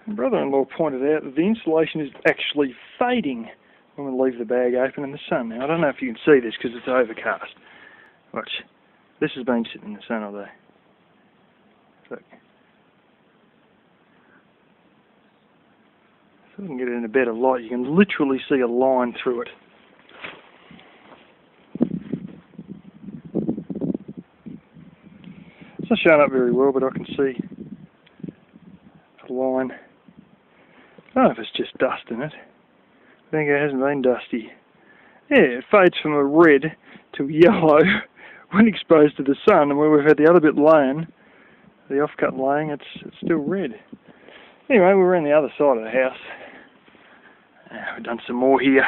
My brother-in-law pointed out that the insulation is actually fading when we leave the bag open in the sun. Now, I don't know if you can see this because it's overcast. Watch. This has been sitting in the sun all day. So, if I can get it in a better light, you can literally see a line through it. It's not showing up very well, but I can see a line. I don't know if it's just dust in it. I think it hasn't been dusty. Yeah, it fades from a red to yellow when exposed to the sun, and where we've had the other bit laying, the off-cut laying, it's still red. Anyway, we're on the other side of the house. We've done some more here.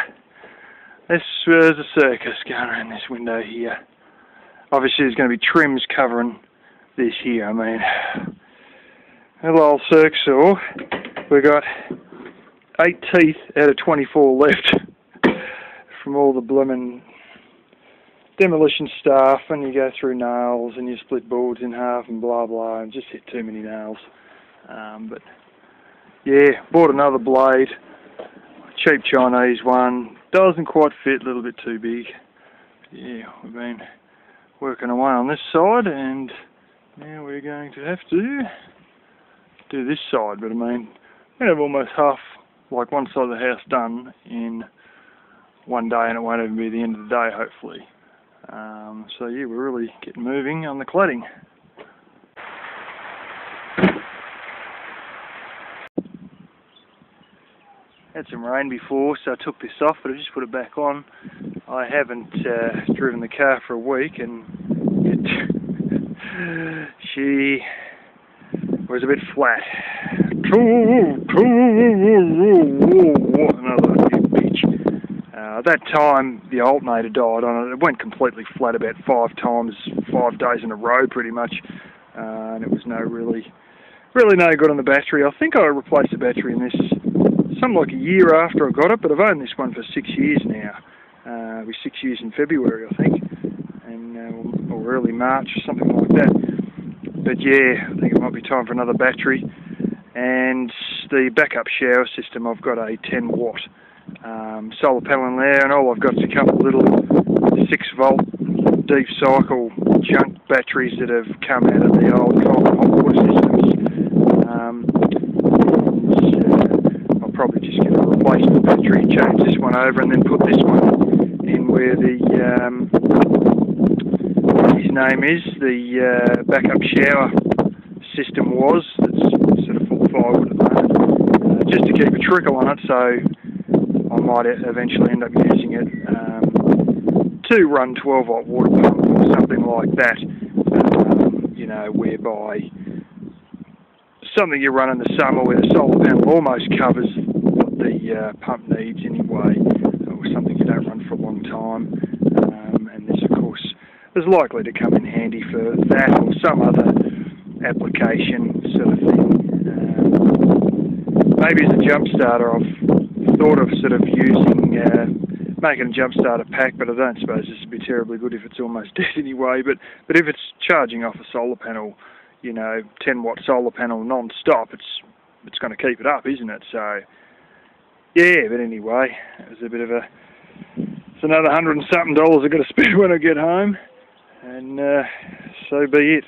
There's a circus going around this window here. Obviously there's going to be trims covering this here. I mean, a little old circ saw. We've got 8 teeth out of 24 left from all the blooming demolition stuff, and you go through nails and you split boards in half and blah blah, and just hit too many nails. But yeah, bought another blade, cheap Chinese one, doesn't quite fit, a little bit too big. Yeah, we've been working away on this side, and now we're going to have to do this side. But I mean, we have almost half, like one side of the house done in one day, and it won't even be the end of the day, hopefully. So yeah, we're really getting moving on the cladding. Had some rain before, so I took this off, but I just put it back on. I haven't driven the car for a week, and she was a bit flat. Another bitch. At that time, the alternator died on it. It went completely flat about 5 times, 5 days in a row, pretty much, and it was really no good on the battery. I think I replaced the battery in this something like a year after I got it, but I've owned this one for 6 years now. It'll be 6 years in February, I think, and or early March or something like that. But yeah, I think it might be time for another battery. And the backup shower system, I've got a 10 watt solar panel in there, and all I've got is a couple of little 6 volt deep cycle junk batteries that have come out of the old hot water systems. I'll probably just get a replacement battery, change this one over, and then put this one in where the his name is, the backup shower system was. It's sort of full of firewood at the moment, just to keep a trickle on it, so I might eventually end up using it to run 12 volt water pump or something like that, you know, whereby something you run in the summer where the solar panel almost covers what the pump needs anyway, or something you don't run for a long time, and this of course is likely to come in handy for that or some other application sort of thing. Maybe as a jump starter, I've thought of sort of using, making a jump starter pack, but I don't suppose this would be terribly good if it's almost dead anyway. But if it's charging off a solar panel, you know, 10 watt solar panel non-stop, it's going to keep it up, isn't it? So yeah, but anyway, it was a bit of it's another $100 and something I've got to spend when I get home, and so be it.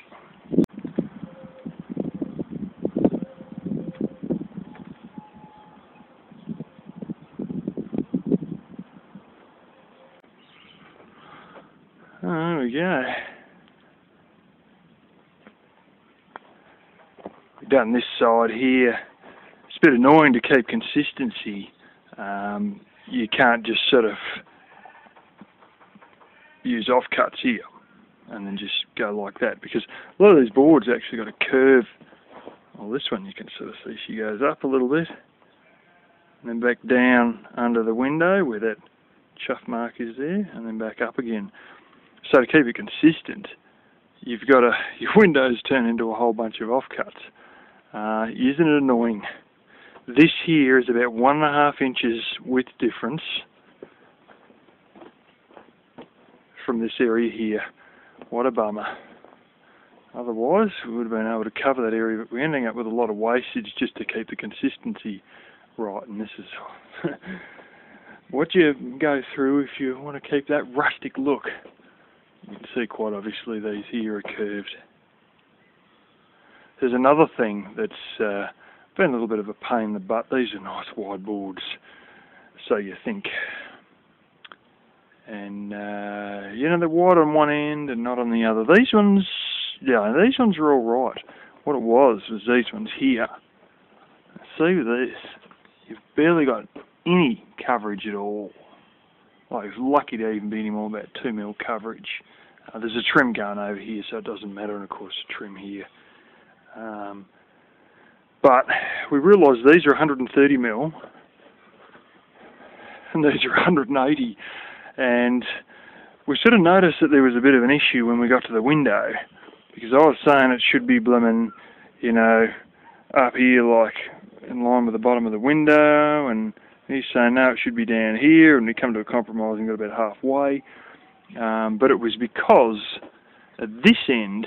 Oh, there we go. We've done this side here. It's a bit annoying to keep consistency. You can't just sort of use offcuts here and then just go like that, because a lot of these boards actually got a curve. Well, this one you can sort of see she goes up a little bit and then back down under the window where that chuff mark is there, and then back up again. So to keep it consistent, you've got your windows turn into a whole bunch of offcuts. Isn't it annoying? This here is about 1.5 inches width difference from this area here. What a bummer. Otherwise, we would have been able to cover that area, but we're ending up with a lot of wastage just to keep the consistency right, and this is what you go through if you want to keep that rustic look. You can see quite obviously these here are curved. There's another thing that's been a little bit of a pain in the butt. These are nice wide boards, so you think. And you know, they're wide on one end and not on the other. These ones, yeah, these ones are all right. What it was these ones here. See with this, you've barely got any coverage at all. Like, it's lucky to even be any more about 2 mil coverage. There's a trim going over here, so it doesn't matter, and of course a trim here. But we realised these are 130 mil, and these are 180, and we sort of noticed that there was a bit of an issue when we got to the window, because I was saying it should be blooming, you know, up here like in line with the bottom of the window, and he's saying no, it should be down here, and we come to a compromise and got about halfway. But it was because at this end,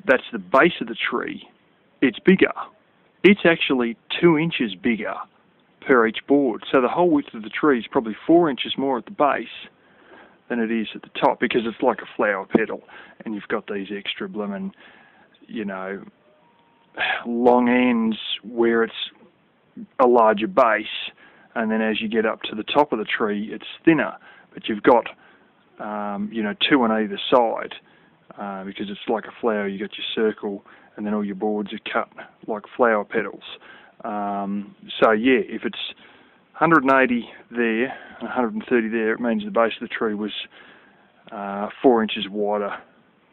that's the base of the tree, it's bigger. It's actually 2 inches bigger per each board. So the whole width of the tree is probably 4 inches more at the base than it is at the top, because it's like a flower petal, and you've got these extra blooming, you know, long ends where it's a larger base, and then as you get up to the top of the tree, it's thinner. But you've got, you know, 2 on either side, because it's like a flower. You got your circle, and then all your boards are cut like flower petals. So yeah, if it's 180 there and 130 there, it means the base of the tree was 4 inches wider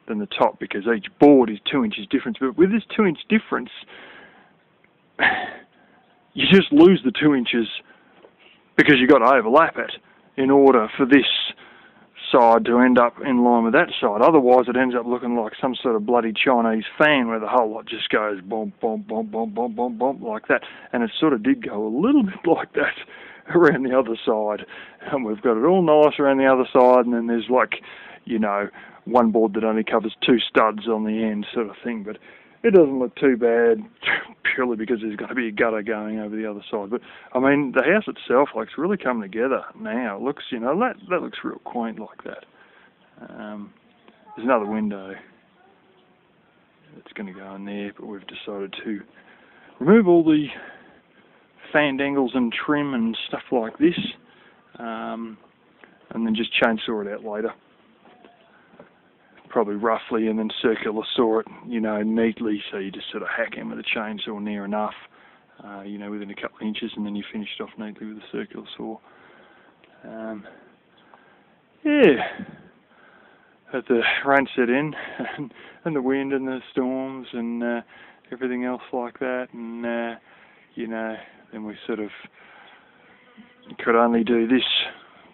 than the top, because each board is 2 inches difference. But with this 2 inch difference, you just lose the 2 inches because you've got to overlap it in order for this side to end up in line with that side. Otherwise it ends up looking like some sort of bloody Chinese fan where the whole lot just goes bomb, bomb, bomb, bomb, bomb, bomb, bomb, like that. And it sort of did go a little bit like that around the other side. And we've got it all nice around the other side, and then there's like, you know, one board that only covers 2 studs on the end sort of thing. But it doesn't look too bad, purely because there's going to be a gutter going over the other side. But I mean, the house itself, like, it's really come together now. It looks, you know, that looks real quaint like that. There's another window that's going to go in there, but we've decided to remove all the fan dangles and trim and stuff like this, and then just chainsaw it out later. Probably roughly, and then circular saw it, you know, neatly, so you just sort of hack in with a chainsaw near enough, you know, within a couple of inches, and then you finish it off neatly with a circular saw. Yeah, had the rain set in, and the wind and the storms and everything else like that, and you know, then we sort of could only do this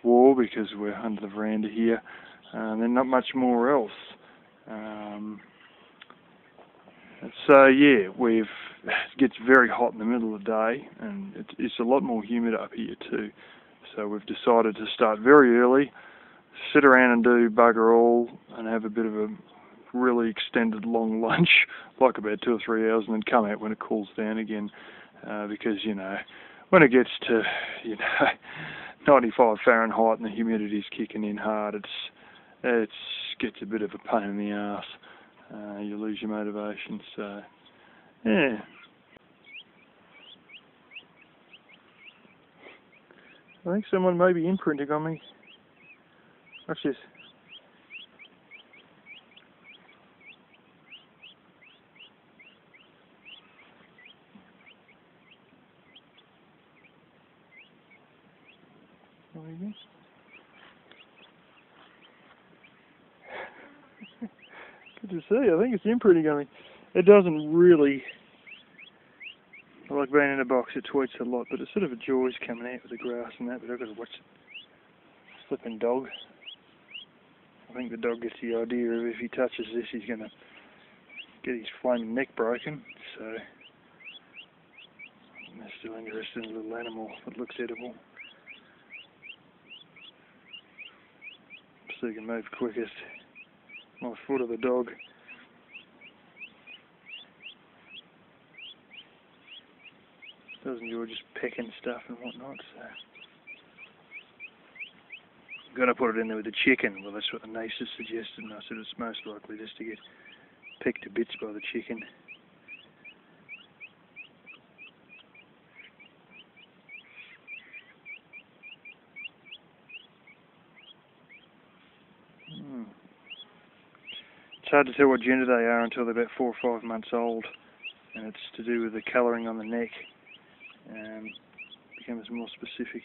wall because we're under the veranda here. Then not much more else. So yeah, it gets very hot in the middle of the day, and it's a lot more humid up here too. So we've decided to start very early, sit around and do bugger all, and have a bit of a really extended long lunch, like about 2 or 3 hours, and then come out when it cools down again. Because, you know, when it gets to, you know, 95 Fahrenheit and the humidity's kicking in hard, it gets a bit of a pain in the arse. You lose your motivation, so yeah. I think someone may be imprinting on me. Watch this. There we go. Good to see. I think it's imprinting on me. It doesn't really, I like being in a box, it tweets a lot, but it's sort of a joys coming out with the grass and that, but I've got to watch the flipping dog. I think the dog gets the idea of if he touches this, he's going to get his flaming neck broken, so I'm still interested in a little animal that looks edible. So you can move quickest. My foot of the dog. does enjoy just pecking stuff and whatnot, so I'm going to put it in there with the chicken. Well, that's what the nurses suggested, and I said it's most likely just to get picked to bits by the chicken. It's hard to tell what gender they are until they're about 4 or 5 months old, and it's to do with the colouring on the neck. Becomes more specific.